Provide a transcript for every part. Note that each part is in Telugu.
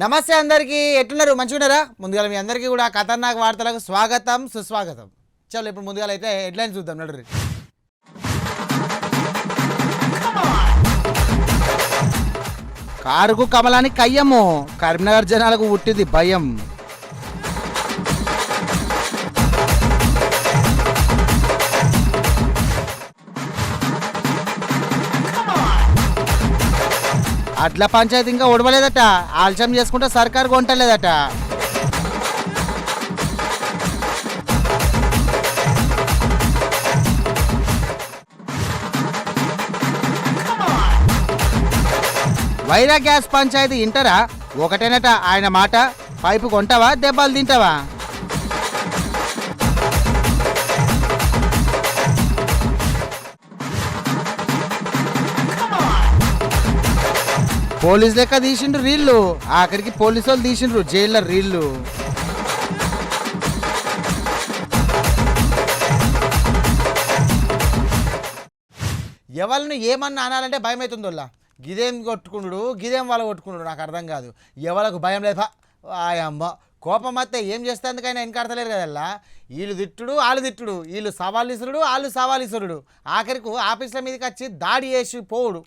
నమస్తే అందరికీ, ఎట్లున్నారు? మంచిగున్నారా? ముందుగా మీ అందరికీ కూడా ఖతర్నాక్ వార్తలకు స్వాగతం సుస్వాగతం. చలో ఇప్పుడు ముందుగా అయితే హెడ్లైన్స్ చూద్దాం. నడురి. కారుకు కమలానికి కయ్యము, కరీంనగర్ జనాలకు పుట్టింది భయం. అట్ల పంచాయతీ ఇంకా ఒడవలేదట, ఆలస్యం చేసుకుంటే సర్కారు కొంటలేదట. వైరా గ్యాస్ పంచాయతీ ఇంటరా? ఒకటేనట ఆయన మాట, పైపు కొంటావా దెబ్బలు తింటావా? పోలీస్ లెక్క తీసిండ్రు రీళ్ళు, ఆఖరికి పోలీసు వాళ్ళు తీసిండ్రు జైల్లో రీళ్ళు. ఎవరిని ఏమన్నా అనాలంటే భయం అవుతుందో. గిదేం కొట్టుకున్నాడు, గిదేం వాళ్ళ కొట్టుకున్నాడు, నాకు అర్థం కాదు. ఎవరికి భయం లేదు. అమ్మ కోపం వస్తే ఏం చేస్తేందుకైనా వెనకాడతలేరు కదల్లా. వీళ్ళు తిట్టుడు వాళ్ళు తిట్టుడు, వీళ్ళు సవాలిసురుడు వాళ్ళు సవాలిసురుడు, ఆఖరికి ఆఫీసుల మీదకి వచ్చి దాడి చేసి పోవుడు.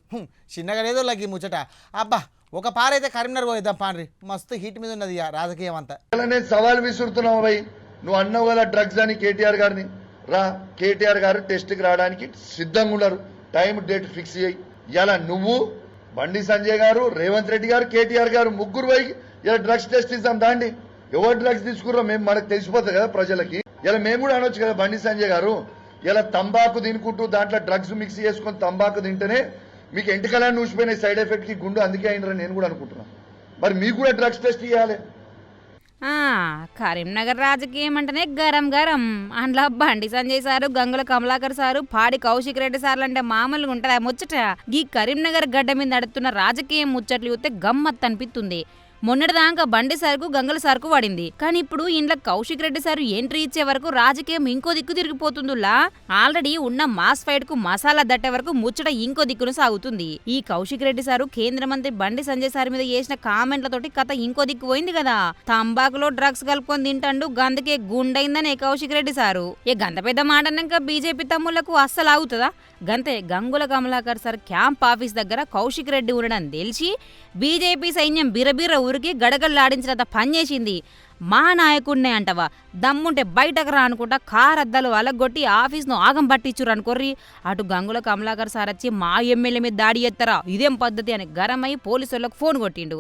చిన్నగా లేదో లగ్గి ముచ్చట. అబ్బా ఒక పారైతే కరీంనగర్ పోయిద్దాం పాండ్రి, మస్తు హీట్ మీద ఉన్నది రాజకీయం అంతా. సవాల్ విసురుతున్నావు భయ్, నువ్వు అన్నావు కదా డ్రగ్స్ అని కేటీఆర్ గారిని. రా, కేటీఆర్ గారు టెస్ట్కి రావడానికి సిద్ధంగా ఉన్నారు, టైం డేట్ ఫిక్స్ చేయి. ఇలా నువ్వు, బండి సంజయ్ గారు, రేవంత్ రెడ్డి గారు, కేటీఆర్ గారు ముగ్గురు పోయి ఇలా డ్రగ్స్ టెస్ట్ ఇస్తాం దాండి. ఎవరు డ్రగ్స్ తీసుకుర్రో మేము మనకు తెలిసిపోతుంది కదా ప్రజలకి. ఇలా మేము కూడా అనొచ్చు కదా, బండి సంజయ్ గారు ఇలా తంబాకు తినుకుంటూ దాంట్లో డ్రగ్స్ మిక్స్ చేసుకొని తంబాకు తింటేనే మీకు ఎంటికలని నూసిపోయినాయి సైడ్ ఎఫెక్ట్ కి, గుండు అందుకే అయినరని నేను కూడా అనుకుంటున్నాను. మరి మీకు కూడా డ్రగ్స్ టెస్ట్ ఇవ్వాలి. కరీంనగర్ రాజకీయం అంటేనే గరం గరం. అందులో బండి సంజయ్ సారు, గంగుల కమలాకర్ సారు, పాడి కౌశిక్ రెడ్డి సార్లు అంటే మామూలుగా ఉంటుందా ముచ్చట? ఈ కరీంనగర్ గడ్డ మీద నడుస్తున్న రాజకీయం ముచ్చట్లు చూస్తే గమ్మత్ అనిపిస్తుంది. మొన్నటిదాకా బండి సార్కు గంగుల సార్కు పడింది, కానీ ఇప్పుడు ఇంట్లో కౌశిక్ రెడ్డి సారు ఎంట్రీ ఇచ్చే వరకు రాజకీయం ఇంకో దిక్కు తిరిగిపోతుందిలా. ఆల్రెడీ ఉన్న మాస్ ఫైట్ కు మసాలా దట్టే వరకు ముచ్చట ఇంకో దిక్కును సాగుతుంది. ఈ కౌశిక్ రెడ్డి సారు కేంద్ర మంత్రి బండి సంజయ్ సార్ మీద చేసిన కామెంట్లతోటి కథ ఇంకో దిక్కు పోయింది కదా. తంబాకులో డ్రగ్స్ కలుపుకొని తింటాండు, గందుకే గుండైందని కౌశిక్ రెడ్డి సారు. గంత పెద్ద మాటన్నాక బీజేపీ తమ్ముళ్లకు అస్సలు ఆగుతుందా? గంతే Gangula Kamalakar sir camp office దగ్గర కౌశిక్ రెడ్డి ఉండడం తెలిసి బీజేపీ సైన్యం బిరబిర ఊరికి గడగడలాడించినంత పనిచేసింది. మా నాయకుడినే అంటవా, దమ్ముంటే బయటకు రా అనుకుంటా కారద్దలు అలగొట్టి ఆఫీస్ను ఆగం పట్టించురు అనుకోర్రి. అటు గంగుల కమలాకర్ సార్ వచ్చి మా ఎమ్మెల్యే మీద దాడి చేస్తారా, ఇదేం పద్ధతి అని గరమై పోలీసులకు ఫోన్ కొట్టిండు.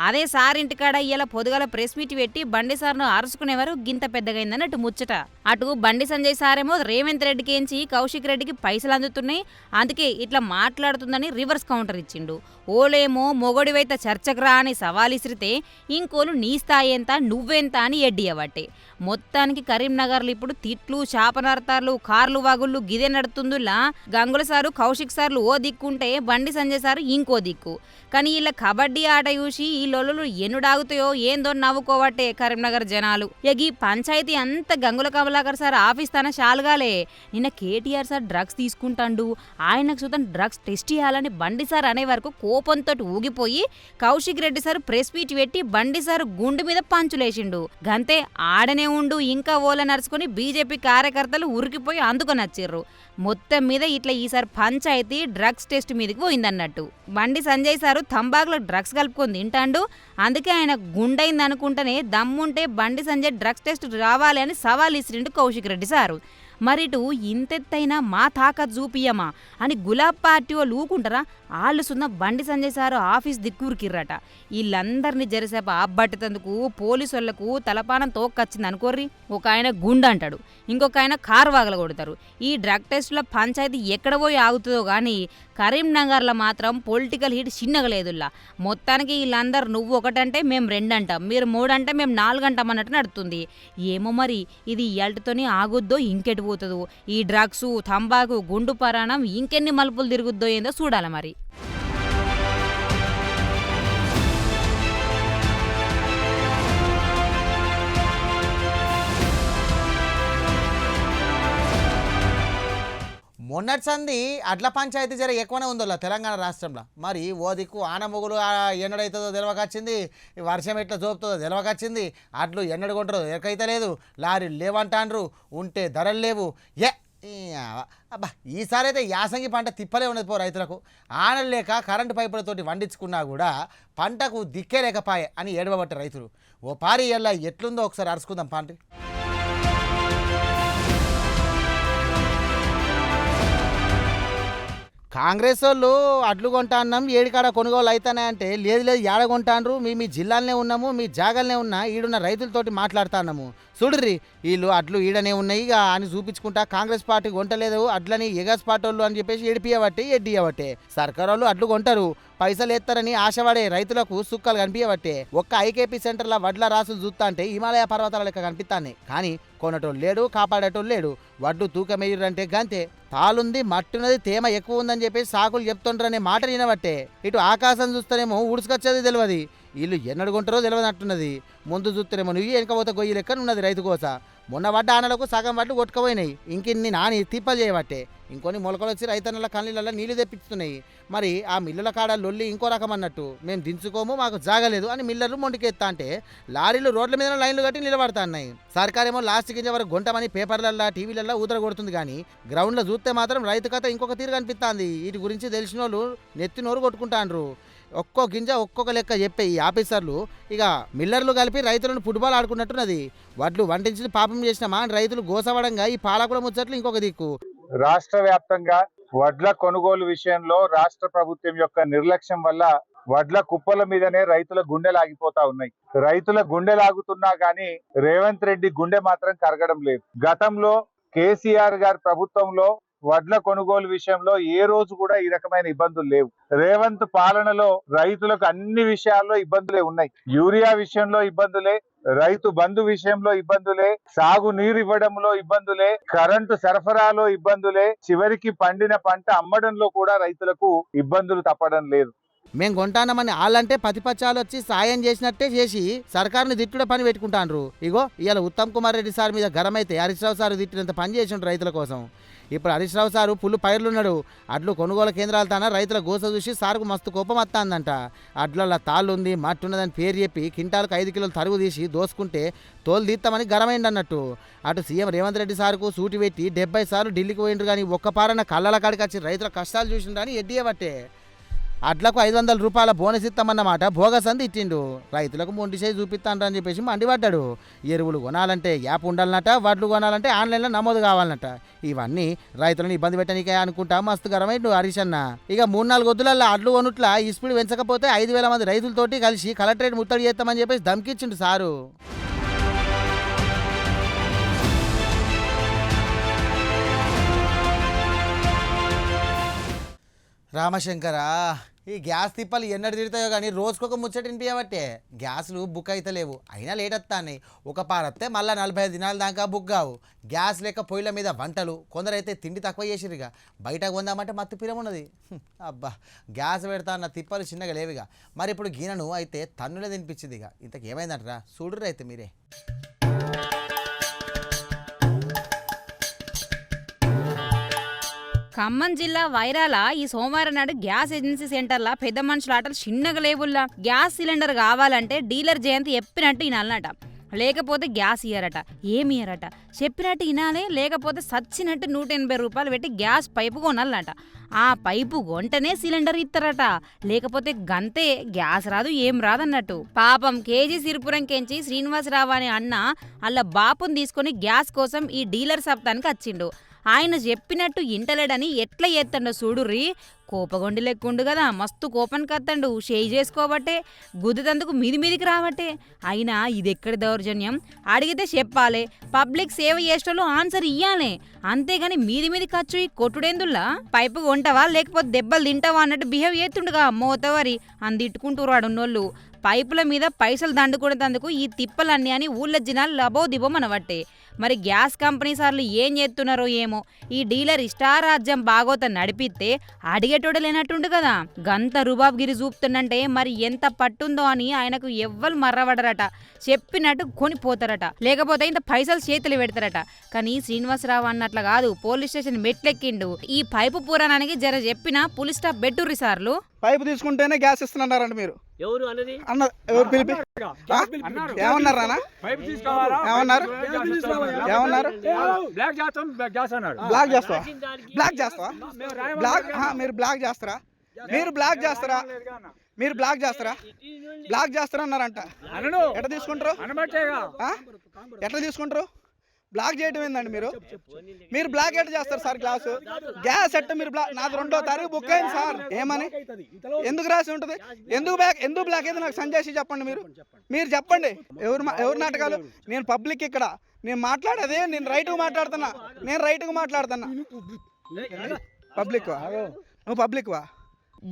అదే సార్ ఇంటికాడ ఇలా పొదుగల ప్రెస్ మీట్ పెట్టి బండి సార్ను అరుచుకునేవారు గింత పెద్దగైందన్నట్టు ముచ్చట. అటు బండి సంజయ్ సారేమో రేవంత్ రెడ్డికి ఏంచి కౌశిక్ రెడ్డికి పైసలు అందుతున్నాయి, అందుకే ఇట్లా మాట్లాడుతుందని రివర్స్ కౌంటర్ ఇచ్చిండు. ఓలేమో మొగడివైతే చర్చకు రా అని సవాలిసిరితే, ఇంకోలు నీ స్థాయి ఎంత నువ్వెంత అని ఎడ్డియబట్టే. మొత్తానికి కరీంనగర్లు ఇప్పుడు తిట్లు, శాపనార్థాలు, కార్లు వాగుళ్ళు గిదే నడుతుందిలా. గంగుల సారు కౌశిక్ సార్లు ఓ దిక్కుంటే బండి సంజయ్ సారు ఇంకో దిక్కు. కానీ ఇలా కబడ్డీ ఆట చూసి ఈ లొల్లులు ఎన్నుడాగుతాయో ఏందో నవ్వుకోవట్టే కరీంనగర్ జనాలు. ఈ పంచాయతీ అంతా గంగుల కమలాకర్ సార్ ఆఫీస్ తన షాలుగాలే. నిన్న కేటీఆర్ సార్ డ్రగ్స్ తీసుకుంటాండు, ఆయనకు సుతం డ్రగ్స్ టెస్ట్ చేయాలని బండి సార్ అనే వరకు కోపంతో ఊగిపోయి Kaushik Reddy sir press meet పెట్టి బండి సార్ గుండు మీద పంచులేసిండు. గంతే ఆడనే ఉండు ఇంకా ఓల నడుచుకుని బీజేపీ కార్యకర్తలు ఉరికిపోయి అందుకొని వచ్చిర్రు. మొత్తం మీద ఇట్లా ఈసారి పంచాయతీ డ్రగ్స్ టెస్ట్ మీదకి పోయిందన్నట్టు. బండి సంజయ్ సారు తంబాకులో డ్రగ్స్ కలుపుకొని తింటాండు, అందుకే ఆయన గుండైంది అనుకుంటేనే దమ్ముంటే బండి సంజయ్ డ్రగ్స్ టెస్ట్ రావాలి అని సవాల్ ఇసిరిండు కౌశిక్ రెడ్డి సారు. మరిటు ఇంతెత్తైనా మా తాకత్ చూపియమా అని గులాబ్ పార్టీ వాళ్ళు ఊకుంటారా? వాళ్ళు సున్న బండి సంజయ్ సారు ఆఫీస్ దిక్కురికిర్రట. వీళ్ళందరినీ జరిసేప అబ్బట్టేందుకు పోలీసు వాళ్లకు తలపానం తోక్కొచ్చింది అనుకోర్రి. ఒక ఆయన గుండు అంటాడు, ఇంకొక ఆయన కారు వాగల కొడతారు. ఈ డ్రగ్ టెస్టుల పంచాయతీ ఎక్కడ పోయి ఆగుతుందో కానీ కరీంనగర్లో మాత్రం పొలిటికల్ హీట్ చిన్నగా లేదుల్లా. మొత్తానికి వీళ్ళందరూ నువ్వు ఒకటంటే మేము రెండంటాం, మీరు మూడంటే మేము నాలుగంటాం అన్నట్టు నడుతుంది. ఏమో మరి ఇది ఇయాల్టితోనే ఆగుద్దో ఇంకెటు పోతుందో. ఈ డ్రగ్స్, తంబాకు, గుండు పరాణం ఇంకెన్ని మలుపులు తిరుగుద్దో ఏందో చూడాలి మరి. మొన్నటి సంది అడ్ల పంచాయతీ జర ఎక్కువనే ఉందో తెలంగాణ రాష్ట్రంలో. మరి ఓ దిక్కు ఆనమొగులు ఎన్నడైతుందో తెలవకొచ్చింది, వర్షం ఎట్లా జోపుతుందో తెలవకొచ్చింది, అడ్లు ఎన్నడు కొంటారో ఎక్కైతే లేదు, లారీలు లేవంటాండ్రు, ఉంటే ధరలు లేవు. అబ్బా ఈసారి అయితే యాసంగి పంట తిప్పలే ఉన్నది పో రైతులకు. ఆనలు లేక కరెంటు పైపులతోటి వండించుకున్నా కూడా పంటకు దిక్కే లేకపాయే అని ఏడవబట్టే రైతులు. ఓ పారి ఎల్లా ఎట్లుందో ఒకసారి అరుచుకుందాం పంట. కాంగ్రెస్ వాళ్ళు అడ్లు కొంటా అన్నాం, ఏడికాడ కొనుగోలు అవుతానే అంటే లేదు లేదు ఏడ కొంటాండ్రు, మీ జిల్లాలనే ఉన్నాము, మీ జాగాలనే ఉన్నా, ఈడున్న రైతులతోటి మాట్లాడుతున్నాము, చూడుర్రి వీళ్ళు అడ్లు ఈడనే ఉన్నాయి ఇక అని చూపించుకుంటా కాంగ్రెస్ పార్టీ కొంటలేదు అడ్లని ఎగస్ పార్టీ వాళ్ళు అని చెప్పేసి ఎడిపియబట్టే ఎడ్డియబట్టే. సర్కారు వాళ్ళు అడ్లు కొంటారు, పైసలు ఎత్తారని ఆశపడే రైతులకు సుక్కలు కనిపించబట్టే. ఒక్క ఐకేపీ సెంటర్ల వడ్ల రాసులు చూస్తా అంటే హిమాలయ పర్వతాల లెక్క కనిపిస్తాయి, కానీ కొనటోళ్ళు లేడు, కాపాడేటోళ్ళు లేడు. వడ్లు తూకమేయురంటే గంతే, తాలుంది మట్టున్నది తేమ ఎక్కువ ఉందని చెప్పేసి సాకులు చెప్తుంటారనే మాట వినబట్టే. ఇటు ఆకాశం చూస్తేనేమో ఉడుసుకొచ్చేది తెలియదు, వీళ్ళు ఎన్నడు కొంటారో తెలియనట్టున్నది. ముందు చూస్తేనేమో నువ్వు వెనకపోతే గొయ్యి లెక్కన ఉన్నది రైతు కోస. మొన్న పడ్డ ఆనలకు సగం వడ్లు కొట్టుకుపోయినాయి, ఇంకిన్ని నాని తిప్పలు చేయబట్టే. ఇంకొని మొలకలు వచ్చి రైతన్నల కళ్ళల్లో నీళ్లు తెప్పిస్తున్నాయి. మరి ఆ మిల్లుల కాడ లొల్లి ఇంకో రకం అన్నట్టు, మేము దించుకోము మాకు జాగలేదు అని మిల్లర్లు మొండికెత్తా అంటే లారీలు రోడ్ల మీద లైన్లు కట్టి నిలబడతా ఉన్నాయి. సర్కారేమో లాస్ట్ గింజ వరకు గొంటమని పేపర్లల్లో టీవీలలో ఊదర కొడుతుంది, కానీ గ్రౌండ్లో చూస్తే మాత్రం రైతు కథ ఇంకొక తీరు కనిపిస్తుంది. వీటి గురించి తెలిసిన వాళ్ళు నెత్తి నోరు కొట్టుకుంటాండ్రు. ఒక్కో గింజ ఒక్కొక్క లెక్క చెప్పే ఈ ఆఫీసర్లు ఇక మిల్లర్లు కలిపి రైతులను ఫుట్బాల్ ఆడుకున్నట్టున్నది. వడ్లు వంటించి పాపం చేసినామా అని రైతులు గోసవడంగా ఈ పాలకుల ముచ్చట్లు ఇంకొక దిక్కు. రాష్ట్ర వ్యాప్తంగా వడ్ల కొనుగోలు విషయంలో రాష్ట్ర ప్రభుత్వం యొక్క నిర్లక్ష్యం వల్ల వడ్ల కుప్పల మీదనే రైతుల గుండెలాగిపోతా ఉన్నాయి. రైతుల గుండెలాగుతున్నా గానీ రేవంత్ రెడ్డి గుండె మాత్రం కరగడం లేదు. గతంలో కేసీఆర్ గారి ప్రభుత్వంలో వడ్ల కొనుగోలు విషయంలో ఏ రోజు కూడా ఈ రకమైన ఇబ్బందులు లేవు. రేవంత్ పాలనలో రైతులకు అన్ని విషయాల్లో ఇబ్బందులే ఉన్నాయి. యూరియా విషయంలో ఇబ్బందులే, రైతు బంధు విషయంలో ఇబ్బందులే, సాగు నీరు ఇవ్వడంలో ఇబ్బందులే, కరెంటు సరఫరాలో ఇబ్బందులే, చివరికి పండిన పంట అమ్మడంలో కూడా రైతులకు ఇబ్బందులు తప్పడం లేదు. మేము కొంటానమని వాళ్ళంటే పతిపచ్చాలు వచ్చి సాయం చేసినట్టే చేసి సర్కారుని తిట్టుడ పని పెట్టుకుంటాండ్రు. ఇగో ఇవాళ ఉత్తమ్ కుమార్ రెడ్డి సార్ మీద గరమైతే హరీష్ రావు సార్ తిట్టినంత పని చేసిండ్రు రైతుల కోసం. ఇప్పుడు హరీష్ రావు సారు పుల్లు పైర్లున్నాడు. అడ్లు కొనుగోలు కేంద్రాలు తాన రైతుల గోస చూసి సార్కు మస్తు కోపం వస్తుందంట. అడ్లల్లో తాళ్ళుంది మట్టున్నదని పేరు చెప్పి కింటాలకు 5 కిలోలు తరుగు తీసి దోసుకుంటే తోలు తీస్తామని గరమైంది అన్నట్టు. అటు సీఎం రేవంత్ రెడ్డి సార్కు సూటి పెట్టి 70 సార్లు ఢిల్లీకి పోయిండ్రు, కానీ ఒక్క పారన కళ్ళల కాడికి వచ్చి రైతుల కష్టాలు చూసిండ్రని ఎడ్డియబట్టే. అడ్లకు 500 రూపాయల బోనస్ ఇస్తామన్నమాట బోగస్ అంది ఇచ్చిండు. రైతులకు మొండి చేసి చూపిస్తాను అని చెప్పేసి మండిపడ్డాడు. ఎరువులు కొనాలంటే యాప్ ఉండాలన్నట, వడ్లు కొనాలంటే ఆన్లైన్లో నమోదు కావాలన్నట. ఇవన్నీ రైతులను ఇబ్బంది పెట్టడానికే అనుకుంటా మస్తు గరమైండు హరీష్ అన్న. ఇక 3-4 వద్దులల్లో అడ్లు కొనుట్ల ఈ స్పీడ్ పెంచకపోతే 5,000 మంది రైతులతోటి కలిసి కలెక్టరేట్ ముట్టడి చేస్తామని చెప్పేసి ధమ్కిచ్చిండు సారు. రామశంకరా, ఈ గ్యాస్ తిప్పలు ఎన్నడు తిడతాయో కానీ రోజుకొక ముచ్చట వినిపించబట్టే. గ్యాస్లు బుక్ అయితే లేవు, అయినా లేట్ వస్తాయి. ఒక పారత్తే మళ్ళీ 45 దినాల దాకా బుక్ కావు. గ్యాస్ లేక పొయ్యిల మీద వంటలు, కొందరైతే తిండి తక్కువ చేసిరుగా. బయటకు కొందామంటే మత్తు పిరం ఉన్నది. అబ్బా గ్యాస్ పెడతా అన్న తిప్పలు చిన్నగా లేవుగా. మరి ఇప్పుడు గిన్నెను అయితే తన్నులే తినిపించింది. ఇక ఇంతకు ఏమైందంటారా చూడుర్రు అయితే మీరే. ఖమ్మం జిల్లా వైరాల ఈ సోమవారం నాడు గ్యాస్ ఏజెన్సీ సెంటర్ల పెద్ద మనుషుల ఆటలు చిన్నగా లేవుల్లా. గ్యాస్ సిలిండర్ కావాలంటే డీలర్ జయంతి చెప్పినట్టు వినాలన్నట, లేకపోతే గ్యాస్ ఇయ్యారట. ఏమి ఇయ్యారట, చెప్పినట్టు వినాలే, లేకపోతే సచ్చినట్టు 180 రూపాయలు పెట్టి గ్యాస్ పైపు కొనాలన్నట. ఆ పైపు కొంటనే సిలిండర్ ఇస్తారట, లేకపోతే గంతే గ్యాస్ రాదు ఏం రాదన్నట్టు. పాపం కేజీ సిరిపురం కెంచి శ్రీనివాసరావు అనే అన్న అలా బాపుని తీసుకొని గ్యాస్ కోసం ఈ డీలర్ సప్తానికి వచ్చిండు. ఆయన చెప్పినట్టు ఇంటలేడని ఎట్లా చేత్తండో చూడుర్రి. కోపగొండి లెక్కుండు కదా, మస్తు కోపానికి వత్తండు. చేయి చేసుకోబట్టే గుద్దుతందుకు మీదికి రాబట్టే. అయినా ఇది ఎక్కడి దౌర్జన్యం, అడిగితే చెప్పాలి. పబ్లిక్ సేవ చేసేటోళ్ళు ఆన్సర్ ఇయ్యాలే, అంతేగాని మీది ఖర్చు ఈ కొట్టుడేందుల్లా. పైపు కొంటవా లేకపోతే దెబ్బలు తింటావా అన్నట్టు బిహేవ్ చేస్తుండగా మోతవరి అందిట్టుకుంటూ అడున్నోళ్ళు. పైపుల మీద పైసలు దండుకునేందుకు ఈ తిప్పలన్నీ అని ఊళ్ళ జనాలు లబో దిబో మనబట్టే. మరి గ్యాస్ కంపెనీ సార్లు ఏం చేస్తున్నారో ఏమో. ఈ డీలర్ ఇష్టారాజ్యం బాగోత నడిపిస్తే అడిగేటోడు లేనట్టుండు కదా. గంత రుబాబ్గిరి చూపుతుందంటే మరి ఎంత పట్టుందో అని ఆయనకు ఎవ్వరు మర్రబడరట. చెప్పినట్టు కొనిపోతారట, లేకపోతే ఇంత పైసలు చేతులు పెడతారట. కానీ శ్రీనివాసరావు అన్నట్ల కాదు, పోలీస్ స్టేషన్ మెట్లెక్కిండు. ఈ పైపు పురాణానికి జర చెప్పిన పులి స్టాప్ బెట్టుర్రి సార్లు. పైపు తీసుకుంటేనే గ్యాస్ ఇస్తున్నారంట మీరు. ఎవరు అన్నది? అన్న ఎవరు పిలిపి ఏమన్నారు అన్న? ఏమన్నారు? ఏమన్నారు? బ్లాక్ చేస్తాం, గ్యాస్ అన్నాడు. బ్లాక్ చేస్తావా? బ్లాక్ చేస్తావా? బ్లాక్ మీరు బ్లాక్ చేస్తారా? మీరు బ్లాక్ చేస్తారా? మీరు బ్లాక్ చేస్తారా? బ్లాక్ చేస్తారా అన్నారంట. ఎట్లా తీసుకుంటారు? ఎట్లా తీసుకుంటారు? బ్లాక్ చేయడం ఏందండి మీరు? మీరు బ్లాక్ ఎట్లా చేస్తారు సార్? గ్యాస్ ఎట్ట మీరు బ్లాక్? నాది 2వ తారీఖు బుక్ అయింది సార్. ఏమని ఎందుకు రాసి ఉంటుంది? ఎందుకు బ్లాక్ అయితే నాకు సంజయ్ చెప్పండి. మీరు చెప్పండి. ఎవరు నాటకాలు? నేను పబ్లిక్ ఇక్కడ నేను మాట్లాడేది నేను రైట్గా మాట్లాడుతున్నా. పబ్లిక్ నువ్వు పబ్లిక్ వా?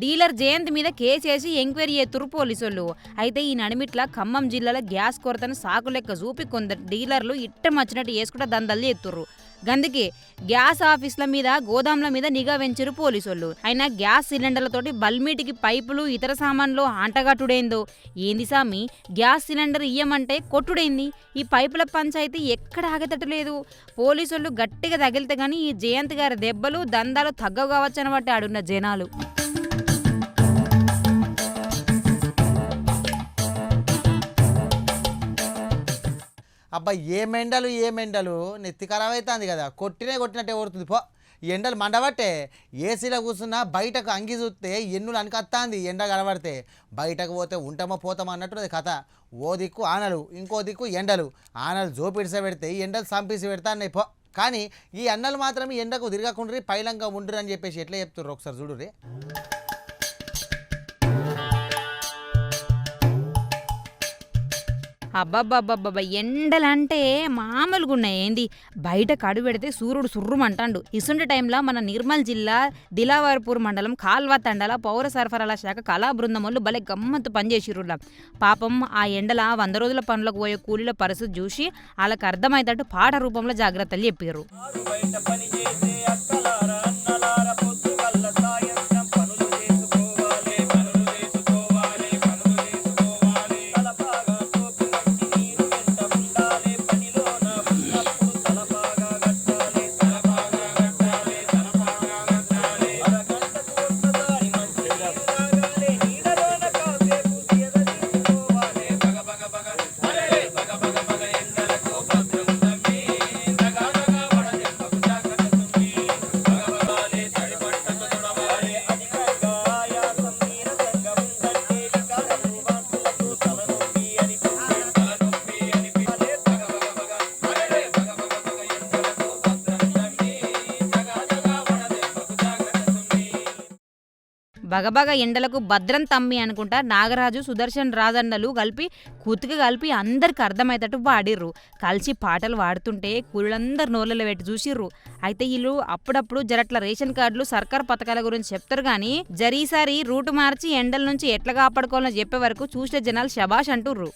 డీలర్ జయంత్ మీద కేసేసి ఎంక్వైరీ చేస్తురు పోలీసులు. అయితే ఈ నడిమిట్ల ఖమ్మం జిల్లాలో గ్యాస్ కొరతను సాకు లెక్క చూపి కొందరు డీలర్లు ఇట్టం వచ్చినట్టు వేసుకుంటే దందలు చేస్తుర్రు. గందుకే గ్యాస్ ఆఫీసుల మీద గోదాంల మీద నిఘా వెంచరు పోలీసులు. అయినా గ్యాస్ సిలిండర్లతోటి బల్మీటికి పైపులు ఇతర సామాన్లు అంటగట్టుడైందో ఏంది సామి? గ్యాస్ సిలిండర్ ఇయ్యమంటే కొట్టుడైంది. ఈ పైపుల పంచాయితీ ఎక్కడ ఆగేటట్లేదు. పోలీసులు గట్టిగా తగిలితే గానీ ఈ జయంత్ గారి దెబ్బలు దందాలు తగ్గవు కావచ్చు అనబట్టి ఆడున్న జనాలు. అబ్బా ఏం ఎండలు నెత్తి ఖరాబ్ అవుతుంది కదా. కొట్టినట్టే ఓడుతుంది పో. ఈ ఎండలు మండబట్టే ఏసీలో కూర్చున్నా బయటకు అంగి చూస్తే ఎన్నులు అనికత్తాంది. ఎండ కనబడితే బయటకు పోతే ఉంటామో పోతామో అన్నట్టు కథ. ఓ దిక్కు ఆనలు, ఇంకో దిక్కు ఎండలు. ఆనలు జోపిడిస పెడితే ఈ ఎండలు సంపేసి పెడతాన్నాయి పో. కానీ ఈ అన్నలు మాత్రం ఎండకు తిరగకుండ్రి, పైలంగా ఉండ్రి అని చెప్పేసి ఎట్లా చెప్తుర్రు ఒకసారి చూడుర్రి. అబ్బబ్బబ్బబ్బబ్బ ఎండలంటే మామూలుగా ఉన్నాయి ఏంది? బయట కడు పెడితే సూర్యుడు సుర్రుమంటాడు. ఇసుంటి టైంలో మన నిర్మల్ జిల్లా దిలావర్పూర్ మండలం కాల్వ తండాల పౌర సరఫరాల శాఖ కళా బృందములు భలే గమ్మత్తు పనిచేసిర్రులా. పాపం ఆ ఎండల 100 రోజుల పనులకు పోయే కూలీల పరిస్థితి చూసి వాళ్ళకి అర్థమయ్యేటట్టు పాట రూపంలో జాగ్రత్తలు చెప్పారు. బగబగ ఎండలకు భద్రం తమ్మి అనుకుంటా నాగరాజు సుదర్శన్ రాజన్నలు కలిపి అందరికి అర్థమయ్యేటట్టు పాడిర్రు. కలిసి పాటలు పాడుతుంటే కూలందరు నోళ్ళలో పెట్టి చూసిర్రు. అయితే వీళ్ళు అప్పుడప్పుడు జరట్ల రేషన్ కార్డులు సర్కార్ పథకాల గురించి చెప్తారు కానీ జరీసారి రూటు మార్చి ఎండల నుంచి ఎట్లా కాపాడుకోవాలని చెప్పే వరకు చూసిన జనాలు శబాష్ అంటుర్రు.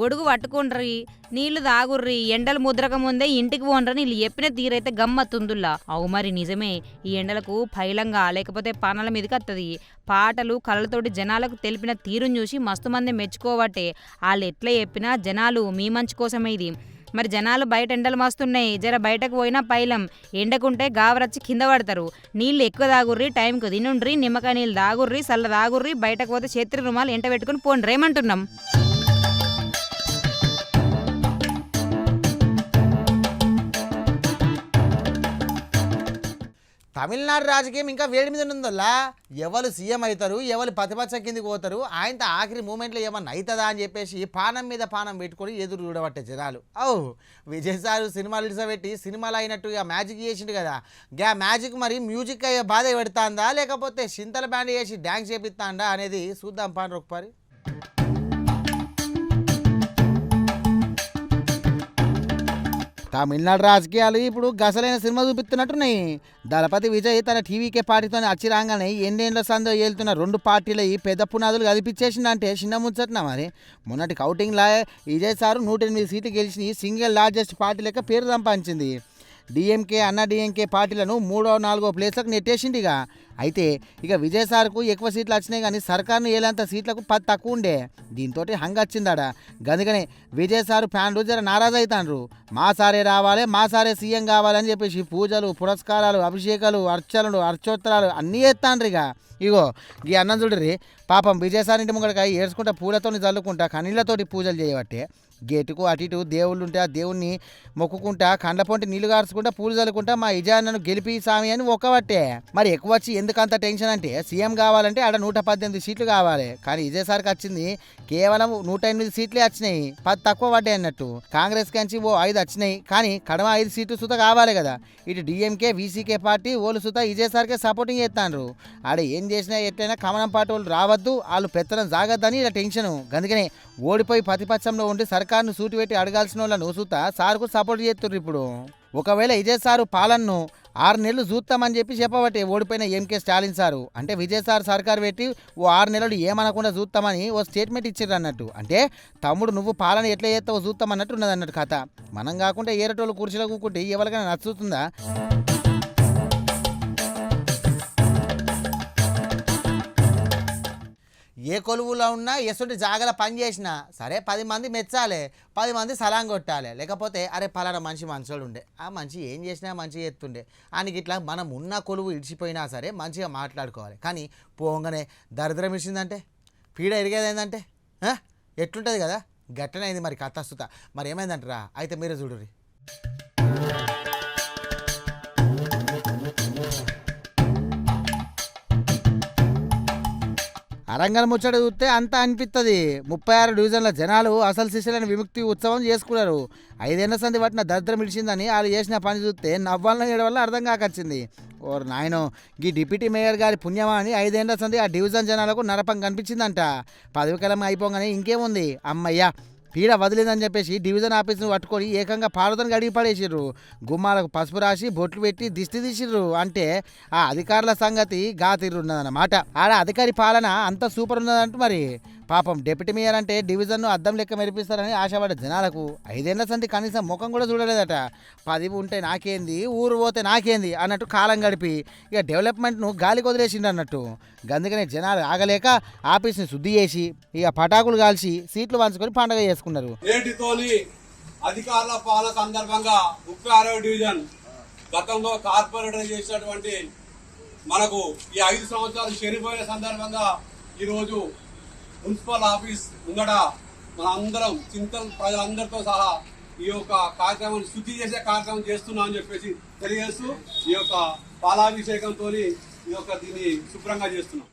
గొడుగు పట్టుకుండ్రి, నీళ్లు తాగుర్రి, ఎండలు ముద్రక ముందే ఇంటికి పోండ్రని వీళ్ళు చెప్పిన తీరైతే గమ్మత్తుందుల్లా. అవు మరి నిజమే. ఈ ఎండలకు పైలంగా లేకపోతే పానాల మీదకి వస్తుంది. పాటలు కళ్ళతోటి జనాలకు తెలిపిన తీరును చూసి మస్తు మంది మెచ్చుకోవట్టే. వాళ్ళు ఎట్లా చెప్పినా జనాలు మీ మంచి కోసమే ఇది. మరి జనాలు బయట ఎండలు మస్తున్నాయి, జర బయటకు పోయినా పైలం. ఎండకుంటే గావరచ్చి కింద పడతారు. నీళ్ళు ఎక్కువ తాగుర్రి, టైంకు తినుండ్రి, నిమ్మకాయ నీళ్ళు తాగుర్రి, చల్ల తాగుర్రి, బయటకు పోతే చేతి రుమాలు ఎంట పెట్టుకుని పోండ్రి ఏమంటున్నాం. తమిళనాడు రాజకీయం ఇంకా వేడి మీద ఉందల్లా. ఎవరు సీఎం అవుతారు, ఎవరు ప్రతిపక్ష కిందికి పోతారు, ఆయనతో ఆఖరి మూమెంట్లో ఏమన్నా అవుతుందా అని చెప్పేసి పానం మీద పానం పెట్టుకొని ఎదురు చూడబట్టే జనాలు. విజయ్ సారు సినిమాలు ఇడిసబెట్టి సినిమాలు అయినట్టుగా మ్యాజిక్ చేసిండు కదా. గా మ్యాజిక్ మరి మ్యూజిక్ అయ్యే బాధ పెడతాందా లేకపోతే చింతల బ్యాండ్ చేసి డ్యాన్స్ చేపిస్తాందా అనేది చూద్దాం పాన్ ఒకసారి. తమిళనాడు రాజకీయాలు ఇప్పుడు గసలైన సినిమా చూపిస్తున్నట్టున్నాయి. దళపతి విజయ్ తన టీవీకే పార్టీతో అచ్చి రాగానే ఎన్నేళ్ల సందో ఏలుతున్న 2 పార్టీల ఈ పెద్ద పునాదులు కదిపించేసిందంటే చిన్న ముచ్చట్నా మరి. మొన్నటి కౌంటింగ్లా విజయ్ సారు 108 సీట్లు గెలిచి సింగిల్ లార్జెస్ట్ పార్టీ లెక్క పేరు సంపాదించింది. డిఎంకే అన్నా డిఎంకే పార్టీలను 3వ 4వ ప్లేస్లకు నెట్టేసిండిగా. అయితే ఇక విజయ్ సార్కు ఎక్కువ సీట్లు వచ్చినాయి కానీ సర్కారును ఏలంత సీట్లకు 10 తక్కువ ఉండే. దీంతో హంగొచ్చిందాడ. గందుకనే విజయ్ సారు ఫ్యాన్లు జర నారాజు అవుతాండ్రు. మా సారే రావాలి, మా సారే సీఎం కావాలని చెప్పేసి పూజలు పురస్కారాలు అభిషేకాలు అర్చనలు అర్చోత్తరాలు అన్నీ ఎత్తాండ్రు. ఇగో ఈ అన్నం చూడరి పాపం విజయ్ సార్ ఇంటి ముంగడికాయ ఏడ్చుకుంటా పూలతో చల్లుకుంటా కనీళ్లతోటి పూజలు చేయబట్టే గేటుకు అటు ఇటు దేవుళ్ళు ఉంటే ఆ దేవుణ్ణి మొక్కుకుంటా కండ్ల పొంటి నీళ్లు గార్చుకుంటా పూలు చల్లుకుంటా మా ఇజాన్నను గెలిపి సామి అని ఒక్కబట్టే. మరి ఎక్కువ వచ్చి ఎందుకంత టెన్షన్ అంటే సీఎం కావాలంటే ఆడ 118 సీట్లు కావాలి. కానీ విజయ్ సార్కి వచ్చింది కేవలం 108 సీట్లే వచ్చినాయి, 10 తక్కువ పడ్డాయి అన్నట్టు. కాంగ్రెస్ కంచి ఓ 5 వచ్చినాయి కానీ కడమ 5 సీట్లు సుత కావాలి కదా. ఇటు డిఎంకే వీసీకే పార్టీ ఓళ్ళు సుత విజయ్ సార్కే సపోర్టింగ్ చేస్తాండ్రు. ఆడ ఏం చేసినా ఎట్లయినా కమలం పార్టీ వాళ్ళు రావద్దు, వాళ్ళు పెత్తనం జాగద్దని ఇలా టెన్షన్. అందుకనే ఓడిపోయి ప్రతిపక్షంలో ఉండి సర్కారును సూటి పెట్టి అడగాల్సిన వాళ్ళను సుత సార్కు సపోర్ట్ చేస్తుర్రు. ఇప్పుడు ఒకవేళ విజయ్ సారు పాలనను 6 నెలలు చూస్తామని చెప్పి చెప్పబట్టే ఓడిపోయిన ఎంకే స్టాలిన్ సారు. అంటే విజయ్ సార్ సర్కారు పెట్టి ఓ 6 నెలలు ఏమనకుండా చూస్తామని ఓ స్టేట్మెంట్ ఇచ్చారు అన్నట్టు. అంటే తమ్ముడు నువ్వు పాలన ఎట్లా చేస్తావో చూస్తామన్నట్టు ఉన్నది అన్నట్టు కథ. మనం కాకుండా ఏరటోళ్ళు కుర్చీలో కూకుంటే ఎవరికైనా నచ్చుతుందా? ఏ కొలువులో ఉన్నా ఎసుంటి జాగల పని చేసినా సరే 10 మంది మెచ్చాలి, 10 మంది సలాం కొట్టాలి. లేకపోతే అరే పలానా మనిషి మంచోడు ఉండే, ఆ మనిషి ఏం చేసినా మంచిగా ఎత్తుండే అని ఇట్లా మనం ఉన్న కొలువు ఇడిచిపోయినా సరే మంచిగా మాట్లాడుకోవాలి. కానీ పోగానే దరిద్రం ఇచ్చిందంటే పీడ ఎరిగేది ఏంటంటే ఎట్లుంటుంది కదా, గట్టనైంది మరి కథస్తుత. మరి ఏమైందంటారా? అయితే మీరే చూడుర్రి. అరంగల్ ముచ్చట చూస్తే అంతా అనిపిస్తుంది. 36 డివిజన్ల జనాలు అసలు శిష్యులని విముక్తి ఉత్సవం చేసుకున్నారు. 5 ఏళ్ల సంది పట్టిన దరిద్రం ఇడిచిందని వాళ్ళు చేసిన పని చూస్తే నవ్వాలన ఏడవల్ల అర్థం కాకొచ్చింది. ఓర్ నాయనో, ఈ డిప్యూటీ మేయర్ గారి పుణ్యమా అని 5 ఏళ్ల సంది ఆ డివిజన్ జనాలకు నరపం కనిపించిందంట. పదవి కాలం అయిపోగానే ఇంకేముంది అమ్మయ్యా పీడ వదిలేదని చెప్పేసి డివిజన్ ఆఫీస్ను పట్టుకొని ఏకంగా పాలతను గడిగి పడేసిర్రు. గుమ్మాలకు పసుపు రాసి బొట్లు పెట్టి దిష్టి తీసిర్రు. అంటే ఆ అధికారుల సంగతి గాతిర్రున్నదన్నమాట. ఆడ అధికారి పాలన అంత సూపర్ ఉన్నదంటూ మరి. పాపం డిప్యూటీ మేయర్ అంటే డివిజన్ను అద్దం లెక్క మెరిపిస్తారని ఆశపడ్డ జనాలకు 5 ఏళ్ల సంది కనీసం ముఖం కూడా చూడలేదట. 10 ఉంటే నాకేంది, ఊరు పోతే నాకేంది అన్నట్టు కాలం గడిపి ఇక డెవలప్మెంట్ను గాలికి వదిలేసిండు అన్నట్టు. అందుకనే జనాలు ఆగలేక ఆఫీస్ని శుద్ధి చేసి ఇక పటాకులు కాల్చి సీట్లు పంచుకొని పండుగ చేసుకున్నారు. నేటితోని అధికారుల పాలన సందర్భంగా 36వ డివిజన్ గతంలో కార్పొరేటర్ చేసినటువంటి మనకు ఈ 5 సంవత్సరాలు చనిపోయిన సందర్భంగా ఈరోజు మున్సిపల్ ఆఫీస్ ముంగట మన అందరం చింతల ప్రజలందరితో సహా ఈ యొక్క కార్యక్రమాన్ని శుద్ధి చేసే కార్యక్రమం చేస్తున్నాం అని చెప్పేసి తెలియజేస్తూ ఈ యొక్క పాలాభిషేకంతో ఈ యొక్క దీన్ని శుభ్రంగా చేస్తున్నాం.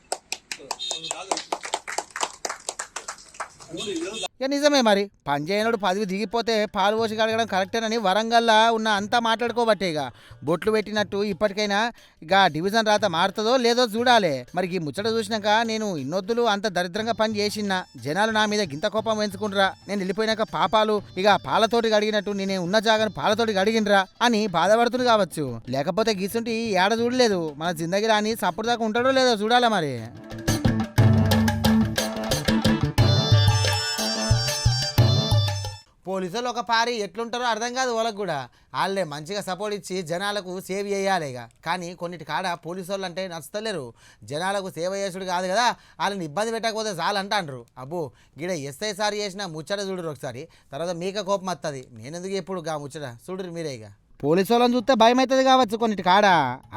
ఇక నిజమే మరి పంజేయనుడు పదవి దిగిపోతే పాలు పోసి కడగడం కరెక్టేనని వరంగల్లో ఉన్న అంతా మాట్లాడుకోబట్టే. ఇక బొట్లు పెట్టినట్టు ఇప్పటికైనా ఇక డివిజన్ రాత మారుతుందో లేదో చూడాలి. మరి ఈ ముచ్చట చూసినాక నేను ఇన్నొద్దులు అంత దరిద్రంగా పని చేసినా జనాలు నా మీద గింత కోపం పెంచుకుంటురా, నేను వెళ్ళిపోయినాక పాపాలు ఇక పాలతోటి గడిగినట్టు నేనే ఉన్న జాగాను పాలతోటి గడిగినరా అని బాధపడుతుంది కావచ్చు. లేకపోతే గీసుంటి ఏడ చూడలేదు మన జిందగీ రాని సప్పుడు దాకా ఉంటాడో లేదో చూడాలి మరి. పోలీసులు ఒక పారి ఎట్లుంటారో అర్థం కాదు వాళ్ళకు కూడా. వాళ్ళే మంచిగా సపోర్ట్ ఇచ్చి జనాలకు సేవ్ చేయాలి. కానీ కొన్నిటి కాడ పోలీసు వాళ్ళు అంటే నచ్చుతలేరు. జనాలకు సేవ చేసుడు కాదు కదా, వాళ్ళని ఇబ్బంది పెట్టకపోతే చాలు అంటాండ్రు. అబ్బో గిడ ఎస్ఐ సార్ చేసిన ముచ్చట చూడరు ఒకసారి, తర్వాత మీక కోపం వస్తుంది. నేనెందుకు ఎప్పుడు గా ముచ్చట చూడరు మీరే. ఇక పోలీసు వాళ్ళని చూస్తే భయం అవుతుంది కావచ్చు కొన్నిటి కాడ.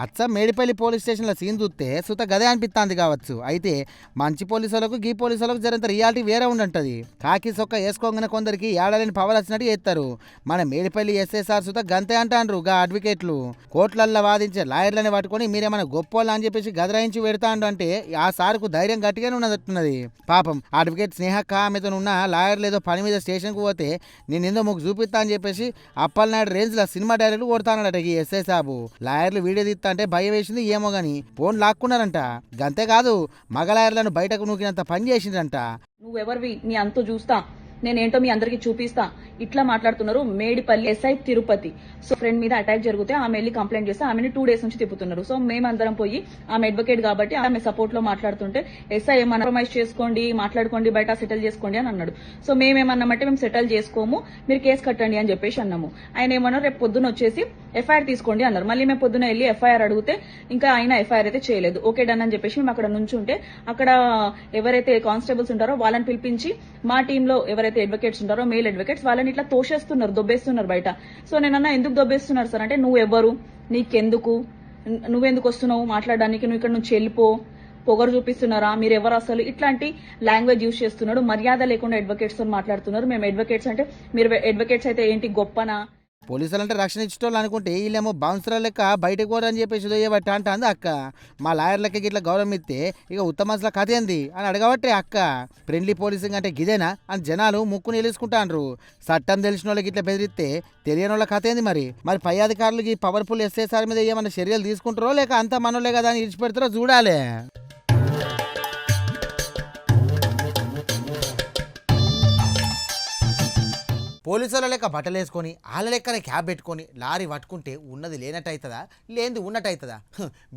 అచ్చ మేడిపల్లి పోలీస్ స్టేషన్లో సీన్ చూస్తే సుత గదే అనిపిస్తుంది కావచ్చు. అయితే మంచి పోలీసు వాళ్ళకు గీ పోలీసు వాళ్ళకు జరంత రియాలిటీ వేరే ఉండుంటుంది. కాకి సొక్క వేసుకోగానే కొందరికి ఏడాలని పవర్ వచ్చినట్టు చేస్తారు. మన మేడిపల్లి ఎస్ఐసార్ సుత గంతే అంటాండ్రు గా అడ్వకేట్లు. కోర్టులల్లో వాదించే లాయర్లని పట్టుకొని మీరేమైనా గొప్పోళ్ళు అని చెప్పేసి గదరాయించి పెడతాండు. అంటే ఆ సార్కు ధైర్యం గట్టిగానే ఉన్నట్టున్నది. పాపం అడ్వకేట్ స్నేహక్క ఆమెతో ఉన్న లాయర్లు ఏదో పని మీద స్టేషన్కు పోతే నేను ఏందో ముగ్గు చూపిస్తా అని చెప్పేసి అప్పలనాయుడు రేంజ్లో సినిమా కొడతానట ఈ ఎస్ఐ సాబు. లాయర్లు వీడియో తీస్తా అంటే భయం వేసింది ఏమో గాని ఫోన్ లాక్కున్నారంట. గంతేకాదు మగ లాయర్లను బయటకు నూకినంత పని చేసిండ్రంట. నువ్వెవరివి నీ అంతు చూస్తా, నేనేంటో మీ అందరికి చూపిస్తా, ఇట్లా మాట్లాడుతున్నారు. Medipalli SI Tirupati so friend మీద అటాక్ జరిగితే ఆమె వెళ్ళి కంప్లైంట్ చేస్తే ఆమెని 2 days నుంచి తిప్పుతున్నారు. సో మేమందరం పోయి ఆమె అడ్వకేట్ కాబట్టి ఆమె సపోర్ట్ లో మాట్లాడుతుంటే ఎస్ఐ ఏమన్నా కాంప్రమైజ్ చేసుకోండి, మాట్లాడుకోండి, బయట సెటిల్ చేసుకోండి అని అన్నాడు. సో మేమేమన్నామంటే మేము సెటిల్ చేసుకోము, మీరు కేసు కట్టండి అని చెప్పేసి అన్నాము. ఆయన ఏమన్నారు, రేపు పొద్దున వచ్చేసి ఎఫ్ఐఆర్ తీసుకోండి అన్నారు. మళ్ళీ మేము పొద్దున వెళ్ళి ఎఫ్ఐఆర్ అడిగితే ఇంకా ఆయన ఎఫ్ఐఆర్ అయితే చేయలేదు. ఓకే డన్ అని చెప్పేసి మేము అక్కడ నుంచుంటే అక్కడ ఎవరైతే కానిస్టేబుల్స్ ఉంటారో వాళ్ళని పిలిపించి మా టీంలో ఎవరైతే అడ్వకేట్స్ ఉంటారో మేల్ అడ్వకేట్స్ వాళ్ళని ఇట్లా తోసేస్తున్నారు, దొబ్బేస్తున్నారు బయట. సో నేనన్నా ఎందుకు దొబ్బేస్తున్నారు సార్ అంటే, నువ్వు ఎవరు, నీకెందుకు, నువ్వెందుకు వస్తున్నావు మాట్లాడడానికి, నువ్వు ఇక్కడ నుంచి వెళ్ళిపో, పొగరు చూపిస్తున్నారా, మీరు ఎవరు అసలు, ఇట్లాంటి లాంగ్వేజ్ యూజ్ చేస్తున్నాడు. మర్యాద లేకుండా అడ్వకేట్స్ తో మాట్లాడుతున్నారు. మేము అడ్వకేట్స్ అంటే మీరు అడ్వకేట్స్ అయితే ఏంటి గొప్పనా? పోలీసులు అంటే రక్షణ ఇచ్చేటోళ్ళు అనుకుంటే వీళ్ళేమో బౌన్సర్ లెక్క బయటకు పోరని చెప్పేసి ఉదయబట్టి అంటుంది అక్క. మా లాయర్ లెక్కకి ఇట్లా గౌరవం ఇస్తే ఇక ఉత్తమాసుల కథ ఏంది అని అడగబట్టే అక్క. ఫ్రెండ్లీ పోలీసింగ్ అంటే గిదేనా అని జనాలు ముక్కు నిలుసుకుంటాండ్రు. చట్టం తెలిసిన వాళ్ళకి ఇట్లా బెదిరిస్తే తెలియని వాళ్ళ కథ ఏంది మరి పై అధికారులకి పవర్ఫుల్ ఎస్ఐసార్ మీద ఏమన్నా చర్యలు తీసుకుంటారో లేక అంత మనోలే కదా అని ఇడిచిపెడతారో చూడాలి. పోలీసుల లెక్క బట్టలు వేసుకొని వాళ్ళ లెక్కనే క్యాబ్ పెట్టుకొని లారీ పట్టుకుంటే ఉన్నది లేనట్టు అవుతుందా, లేనిది ఉన్నట్టు అవుతుందా?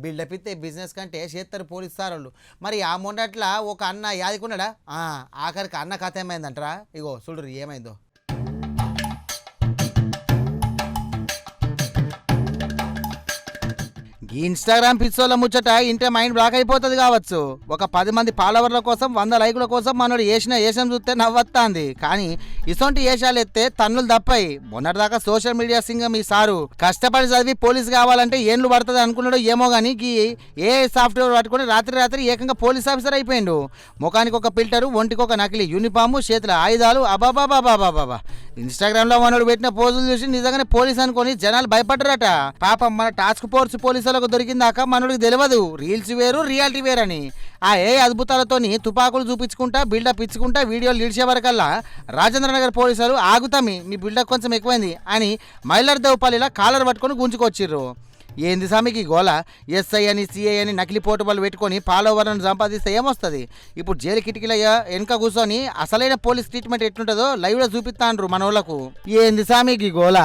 బిల్డప్ ఇస్తే బిజినెస్ కంటే చేస్తారు పోలీసు సారోళ్ళు. మరి ఆ మొండట్లా ఒక అన్న యాదికున్నాడా? ఆఖరికి అన్న కథ ఏమైందంటారా? ఇగో చూడరు ఏమైందో. ఈ ఇన్స్టాగ్రామ్ పిచ్చోళ్ళ ముచ్చట ఇంటే మైండ్ బ్లాక్ అయిపోతుంది కావచ్చు. ఒక 10 మంది ఫాలోవర్ల కోసం 100 లైకుల కోసం మనోడు వేసిన ఏషం చూస్తే నవ్వొస్తుంది. కానీ ఇసొంటి ఏషాలు ఎత్తే తన్నులు తప్పాయి. మొన్నటిదాకా సోషల్ మీడియా సింగం ఈ సారు కష్టపడి చదివి పోలీసు కావాలంటే ఏండ్లు పడుతుంది అనుకున్నాడు ఏమో కానీ ఏ సాఫ్ట్వేర్ పట్టుకుని రాత్రి ఏకంగా పోలీస్ ఆఫీసర్ అయిపోయిండు. ముఖానికి ఒక ఫిల్టరు, ఒంటికి ఒక నకిలీ యూనిఫాము, చేతుల ఆయుధాలు. అబాబాబాబాబాబా. ఇన్స్టాగ్రామ్ లో మనోడు పెట్టిన పోజులు చూసి నిజంగానే పోలీస్ అనుకొని జనాలు భయపడ్డారట. పాపం మన టాస్క్ ఫోర్స్ పోలీసులకు దొరికిందాక మనోడికి తెలియదు రీల్స్ వేరు రియాలిటీ వేరని. ఆ అద్భుతాలతోని తుపాకులు చూపించుకుంటా బిల్డప్ ఇచ్చుకుంటా వీడియోలు ఇడిచే వరకల్లా రాజేంద్రనగర్ పోలీసులు ఆగుతామి మీ బిల్డప్ కొంచెం ఎక్కువైంది అని మైలర్దేవపల్లిలా కాలర్ పట్టుకొని గుంజుకొచ్చిర్రు. ఏంది సామికి గోల? ఎస్ఐ అని సిఐ అని నకిలీ పోటుబలు పెట్టుకొని ఫాలోవర్లను సంపాదిస్తే ఏమొస్తుంది? ఇప్పుడు జైలు కిటికీల వెనక కూర్చొని అసలైన పోలీస్ ట్రీట్మెంట్ ఎట్లుంటుందో లైవ్లో చూపిస్తాండ్రు మన వాళ్ళకు. ఏంది సామికి గోల?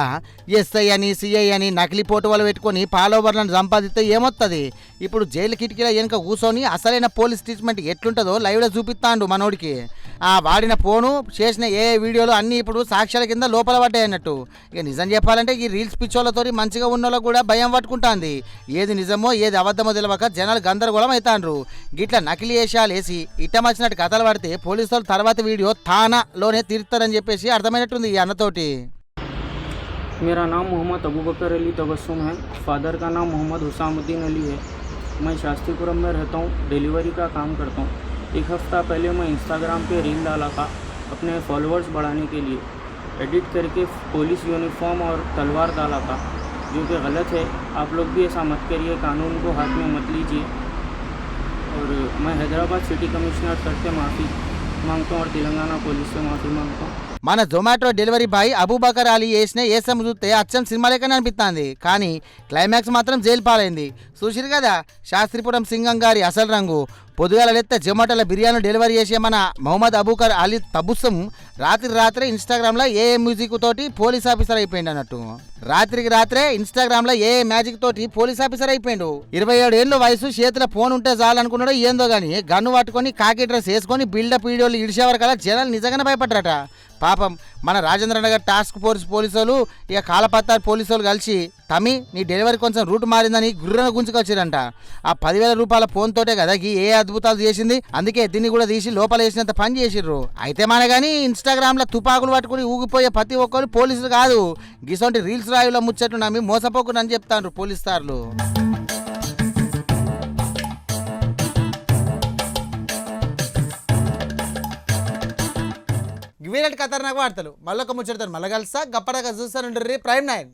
ఎస్ఐ అని సిఐ అని నకిలీ పోటుబలు పెట్టుకొని ఫాలోవర్లను సంపాదిస్తే ఏమొస్తుంది? ఇప్పుడు జైలు కిటికీల వెనక కూర్చొని అసలైన పోలీస్ ట్రీట్మెంట్ ఎట్లుంటుందో లైవ్లో చూపిస్తాండు మనోడికి. ఆ వాడిన ఫోను చేసిన వీడియోలు అన్నీ ఇప్పుడు సాక్ష్యాల కింద లోపల పడ్డాయి అన్నట్టు. ఇక నిజం చెప్పాలంటే ఈ రీల్స్ పిచ్చోళ్ళతో మంచిగా ఉన్న వాళ్ళకు కూడా భయం పట్టుకుంటుంది. ఏది నిజమో ఏది అబద్ధమో తెలియక జనాలు గందరగోళం అవుతాండ్రు. గిట్ల నకిలీ వేషాలు వేసి ఇట్టమచ్చినట్టు కథలు పడితే పోలీసులు తర్వాత వీడియో థానాలోనే తీరుతారని చెప్పేసి అర్థమైనట్టుంది ఈ అన్నతోటి. मेरा नाम मोहम्मद अबू बकर अली तबस्सुम है। फादर का नाम मोहम्मद हुसामुद्दीन अली है। मैं शास्त्रीपुरम में रहता हूँ, डिलीवरी का काम करता हूँ। एक हफ़्ता पहले मैं इंस्टाग्राम पे रील डाला था अपने फॉलोअर्स बढ़ाने के लिए। एडिट करके पुलिस यूनिफॉर्म और तलवार डाला था, जो कि गलत है। आप लोग भी ऐसा मत करिए, कानून को हाथ में मत लीजिए। और मैं हैदराबाद सिटी कमिश्नर सर से माफ़ी मांगता हूँ और तेलंगाना पुलिस से माफ़ी मांगता हूँ। మన జొమాటో డెలివరీ బాయ్ అబూబకర్ అలీ వేసిన ఏసం చూస్తే అచ్చం సినిమా లెక్కనే అనిపిస్తుంది. కానీ క్లైమాక్స్ మాత్రం జైలు పాలైంది. చూసిరు కదా శాస్త్రీపురం సింగం గారి అసలు రంగు. పొద్దుగాల లెత్తే జొమాటోలో బిర్యానీ డెలివరీ చేసే మన మొహమ్మద్ అబూబకర్ అలీ తబుస్సం రాత్రి ఇన్స్టాగ్రామ్లో మ్యూజిక్ తోటి పోలీస్ ఆఫీసర్ అయిపోయిండు అన్నట్టు. రాత్రే ఇన్స్టాగ్రామ్లో మ్యాజిక్ తోటి పోలీస్ ఆఫీసర్ అయిపోయిండు. 27 ఏళ్ళ వయసు, చేతిలో ఫోన్ ఉంటే చాలనుకున్నాడో ఏందో కానీ గన్ను పట్టుకొని కాకి డ్రెస్ వేసుకొని బిల్డప్ వీడియోలు ఇడిచేవరకల్లా జనాలు నిజంగానే భయపడ్డారట. పాపం మన రాజేంద్రనగర్ టాస్క్ ఫోర్స్ పోలీసులు ఇక కాలపత్తారు పోలీసులు కలిసి తమి నీ డెలివరీ కొంచెం రూట్ మారిందని గుర్రన గుంజుకొచ్చారంట. ఆ 10,000 రూపాయల ఫోన్ తోటే కదా అద్భుతాలు చేసింది. అందుకే దీన్ని కూడా తీసి లోపల వేసినంత పని చేసిర్రు. అయితే మన కానీ ఇన్స్టాగ్రామ్లో తుపాకులు పట్టుకుని ఊగిపోయే ప్రతి ఒక్కరు పోలీసులు కాదు. గిసొంటి రీల్స్ రాయులో ముచ్చట్లు నమ్మి మోసపోకునని చెప్తారు పోలీసు సార్లు. వీళ్ళకి ఖతర్నాక్ వార్తలు మళ్ళొక ముచ్చటతో మళ్ళీ కలుస్తా. గప్పడగా చూస్తానుండ్రి ప్రైమ్ 9.